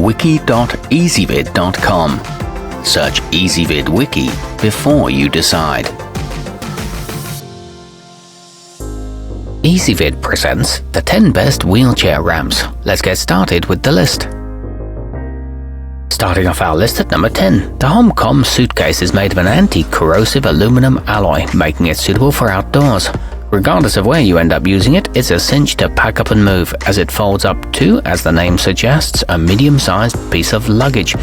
wiki.ezvid.com. Search Ezvid Wiki before you decide. Ezvid presents the 10 best wheelchair ramps. Let's get started with the list. Starting off our list at number 10, the homcom suitcase is made of an anti-corrosive aluminum alloy, making it suitable for outdoors. Regardless of where you end up using it, it's a cinch to pack up and move, as it folds up to, as the name suggests, a medium-sized piece of luggage.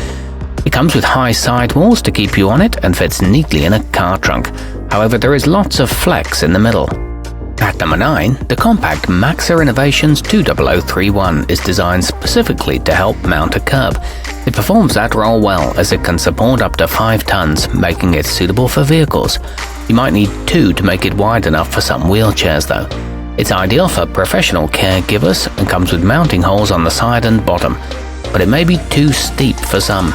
It comes with high sidewalls to keep you on it and fits neatly in a car trunk. However, there is lots of flex in the middle. At number 9, the compact Maxsa Innovations 20031 is designed specifically to help mount a curb. It performs that role well, as it can support up to 5 tons, making it suitable for vehicles. You might need 2 to make it wide enough for some wheelchairs though. It's ideal for professional caregivers and comes with mounting holes on the side and bottom, but it may be too steep for some.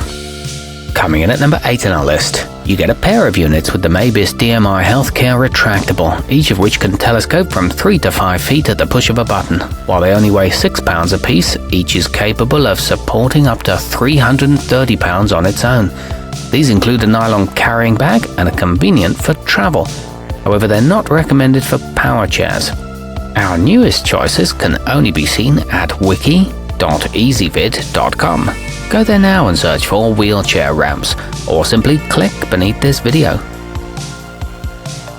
Coming in at number 8 in our list, you get a pair of units with the Mabis DMI Healthcare Retractable, each of which can telescope from 3 to 5 feet at the push of a button. While they only weigh 6 pounds apiece, each is capable of supporting up to 330 pounds on its own. These include a nylon carrying bag and are convenient for travel. However, they're not recommended for power chairs. Our newest choices can only be seen at wiki.ezvid.com. Go there now and search for wheelchair ramps, or simply click beneath this video.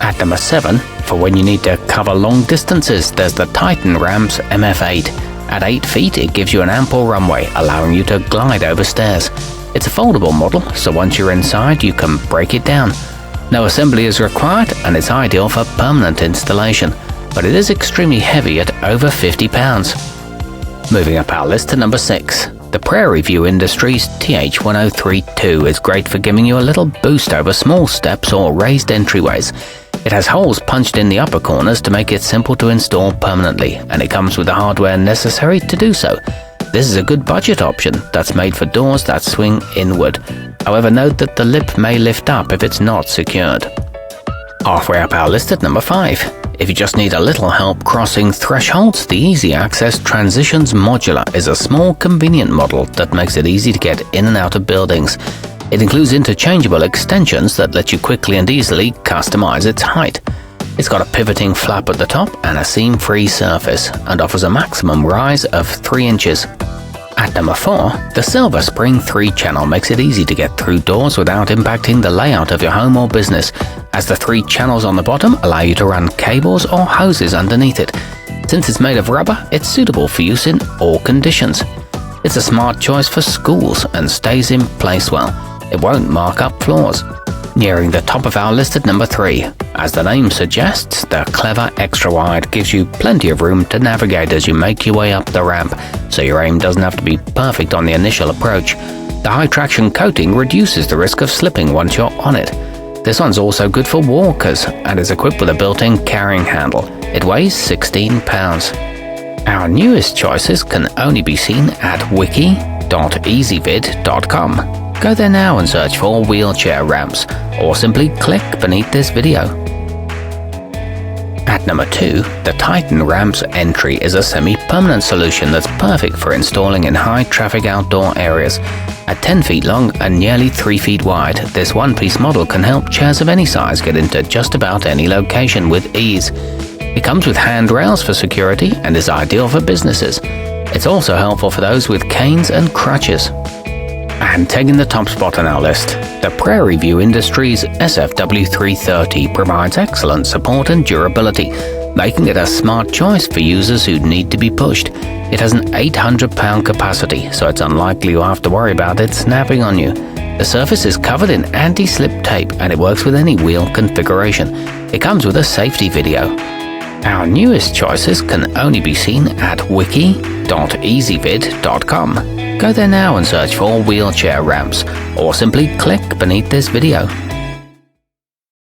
At number 7, for when you need to cover long distances, there's the Titan Ramps MF8. At 8 feet, it gives you an ample runway, allowing you to glide over stairs. It's a foldable model, so once you're inside, you can break it down. No assembly is required, and it's ideal for permanent installation, but it is extremely heavy at over 50 pounds. Moving up our list to number 6. The Prairie View Industries TH1032 is great for giving you a little boost over small steps or raised entryways. It has holes punched in the upper corners to make it simple to install permanently, and it comes with the hardware necessary to do so. This is a good budget option that's made for doors that swing inward. However, note that the lip may lift up if it's not secured. Halfway up our list at number 5. If you just need a little help crossing thresholds, the Easy Access Transitions Modular is a small, convenient model that makes it easy to get in and out of buildings. It includes interchangeable extensions that let you quickly and easily customize its height. It's got a pivoting flap at the top and a seam-free surface, and offers a maximum rise of 3 inches. At number 4, the Silver Spring 3-channel makes it easy to get through doors without impacting the layout of your home or business, as the 3 channels on the bottom allow you to run cables or hoses underneath it. Since it's made of rubber, it's suitable for use in all conditions. It's a smart choice for schools and stays in place well. It won't mark up floors. Nearing the top of our list at number 3. As the name suggests, the clevr Extra Wide gives you plenty of room to navigate as you make your way up the ramp, so your aim doesn't have to be perfect on the initial approach. The high traction coating reduces the risk of slipping once you're on it. This one's also good for walkers and is equipped with a built-in carrying handle. It weighs 16 pounds. Our newest choices can only be seen at wiki.ezvid.com. Go there now and search for wheelchair ramps, or simply click beneath this video. At number 2, the Titan Ramps Entry is a semi-permanent solution that's perfect for installing in high-traffic outdoor areas. At 10 feet long and nearly 3 feet wide, this one-piece model can help chairs of any size get into just about any location with ease. It comes with handrails for security and is ideal for businesses. It's also helpful for those with canes and crutches. And taking the top spot on our list, the Prairie View Industries SFW330 provides excellent support and durability, making it a smart choice for users who need to be pushed. It has an 800-pound capacity, so it's unlikely you'll have to worry about it snapping on you. The surface is covered in anti-slip tape, and it works with any wheel configuration. It comes with a safety video. Our newest choices can only be seen at wiki.ezvid.com. Go there now and search for wheelchair ramps, or simply click beneath this video.